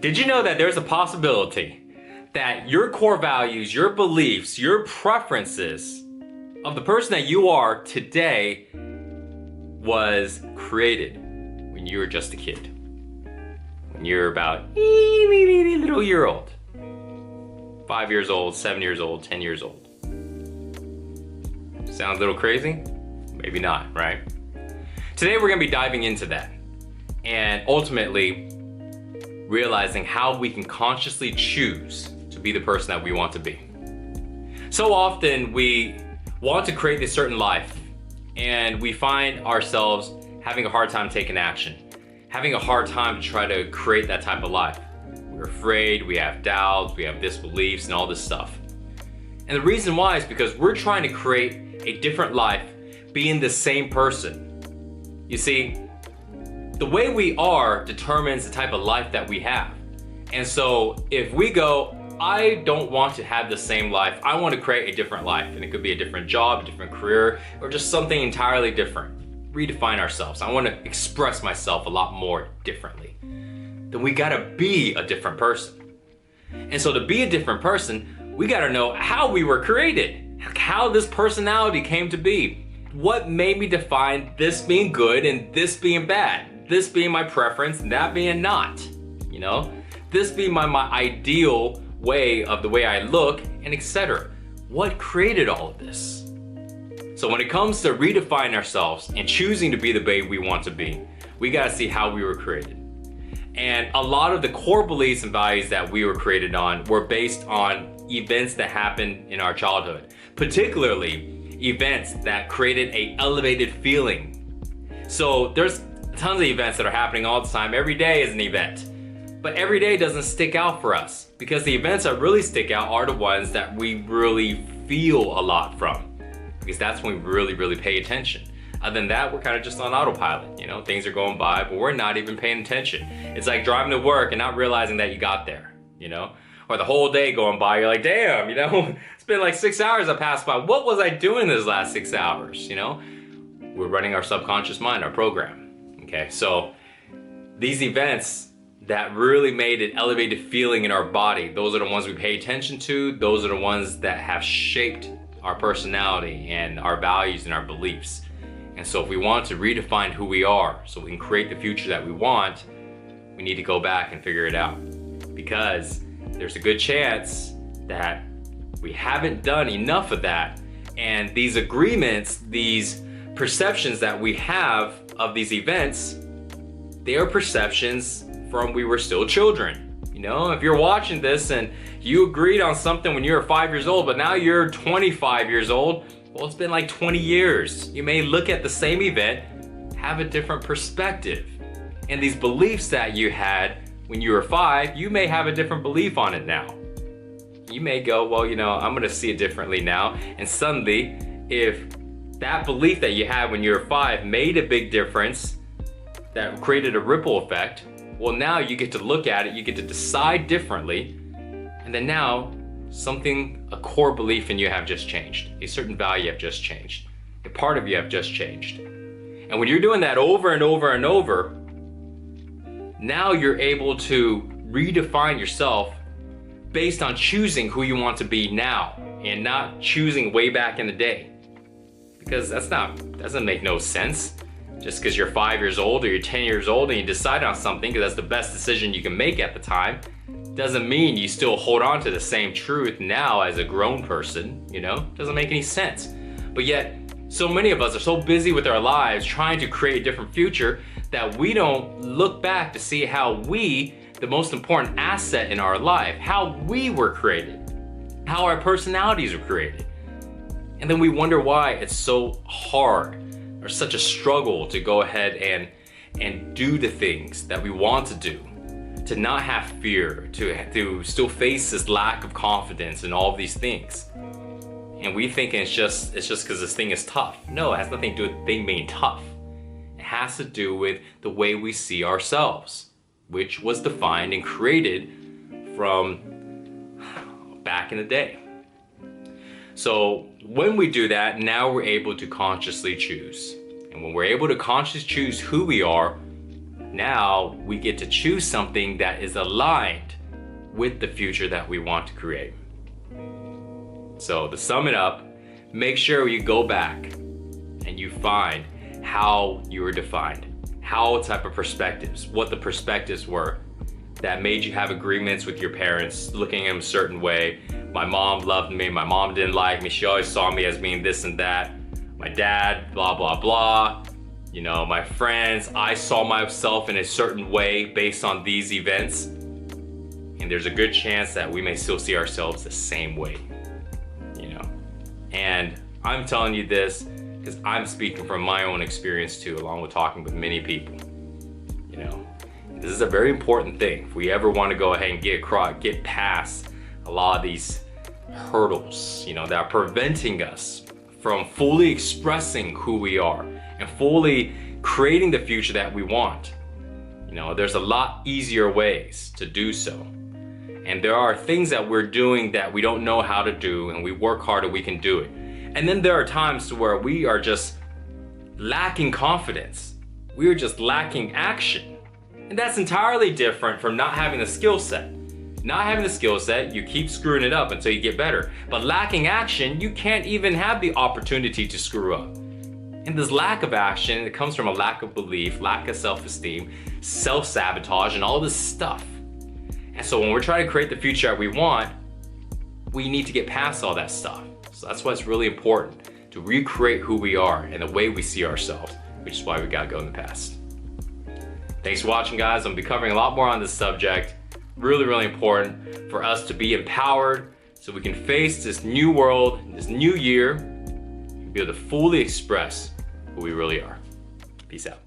Did you know that there's a possibility that your core values, your beliefs, your preferences of the person that you are today was created when you were just a kid? When you were about a little year old, 5 years old, 7 years old, 10 years old. Sounds a little crazy? Maybe not, right? Today we're gonna be diving into that and ultimately realizing how we can consciously choose to be the person that we want to be. So often we want to create this certain life and we find ourselves having a hard time taking action, having a hard time to try to create that type of life. We're afraid, we have doubts, we have disbeliefs and all this stuff. And the reason why is because we're trying to create a different life being the same person. You see, the way we are determines the type of life that we have. And so if we go, I don't want to have the same life, I want to create a different life, and it could be a different job, a different career, or just something entirely different. Redefine ourselves. I want to express myself a lot more differently. Then we gotta be a different person. And so to be a different person, we gotta know how we were created, how this personality came to be. What made me define this being good and this being bad? This being my preference and that being not, you know? This being my ideal way of the way I look and etc. What created all of this? So when it comes to redefining ourselves and choosing to be the way we want to be, we gotta see how we were created. And a lot of the core beliefs and values that we were created on were based on events that happened in our childhood, particularly events that created an elevated feeling. So there's tons of events that are happening all the time. Every day is an event. But every day doesn't stick out for us because the events that really stick out are the ones that we really feel a lot from, because that's when we really pay attention. Other than that, we're kind of just on autopilot. You know, things are going by, but we're not even paying attention. It's like driving to work and not realizing that you got there, you know? Or the whole day going by, you're like, damn, you know, it's been like 6 hours that passed by. What was I doing this last 6 hours, you know? We're running our subconscious mind, our program. Okay, so these events that really made an elevated feeling in our body, those are the ones we pay attention to. Those are the ones that have shaped our personality and our values and our beliefs. And so if we want to redefine who we are so we can create the future that we want, we need to go back and figure it out. Because there's a good chance that we haven't done enough of that. And these agreements, these perceptions that we have of these events, they are perceptions from we were still children. You know, if you're watching this and you agreed on something when you were 5 years old, but now you're 25 years old, well, it's been like 20 years. You may look at the same event, have a different perspective. And these beliefs that you had when you were 5, you may have a different belief on it now. You may go, well, you know, I'm gonna see it differently now. And suddenly, if that belief that you had when you were 5 made a big difference, that created a ripple effect, well, now you get to look at it, you get to decide differently, and then now a core belief in you have just changed. A certain value have just changed. A part of you have just changed. And when you're doing that over and over and over, now you're able to redefine yourself based on choosing who you want to be now and not choosing way back in the day. Because doesn't make no sense. Just because you're 5 years old or you're 10 years old and you decide on something because that's the best decision you can make at the time, doesn't mean you still hold on to the same truth now as a grown person, you know? Doesn't make any sense. But yet, so many of us are so busy with our lives trying to create a different future that we don't look back to see how we, the most important asset in our life, how we were created, how our personalities were created. And then we wonder why it's so hard or such a struggle to go ahead and do the things that we want to do, to not have fear, to still face this lack of confidence and all of these things. And we think it's just because this thing is tough. No, it has nothing to do with the thing being tough. It has to do with the way we see ourselves, which was defined and created from back in the day. So when we do that, now we're able to consciously choose. And when we're able to consciously choose who we are, now we get to choose something that is aligned with the future that we want to create. So to sum it up, make sure you go back and you find how you were defined, how type of perspectives, what the perspectives were that made you have agreements with your parents, looking at them a certain way. My mom loved me, my mom didn't like me, she always saw me as being this and that. My dad, blah, blah, blah. You know, my friends, I saw myself in a certain way based on these events. And there's a good chance that we may still see ourselves the same way, you know. And I'm telling you this because I'm speaking from my own experience too, along with talking with many people, you know. This is a very important thing. If we ever want to go ahead and get past a lot of these hurdles, you know, that are preventing us from fully expressing who we are and fully creating the future that we want. You know, there's a lot easier ways to do so. And there are things that we're doing that we don't know how to do, and we work hard and we can do it. And then there are times to where we are just lacking confidence. We are just lacking action. And that's entirely different from not having the skill set. Not having the skill set, you keep screwing it up until you get better. But lacking action, you can't even have the opportunity to screw up. And this lack of action, it comes from a lack of belief, lack of self-esteem, self-sabotage, and all this stuff. And so when we're trying to create the future that we want, we need to get past all that stuff. So that's why it's really important to recreate who we are and the way we see ourselves, which is why we gotta go in the past. Thanks for watching, guys. I'm gonna be covering a lot more on this subject. Really, really important for us to be empowered so we can face this new world, this new year, and be able to fully express who we really are. Peace out.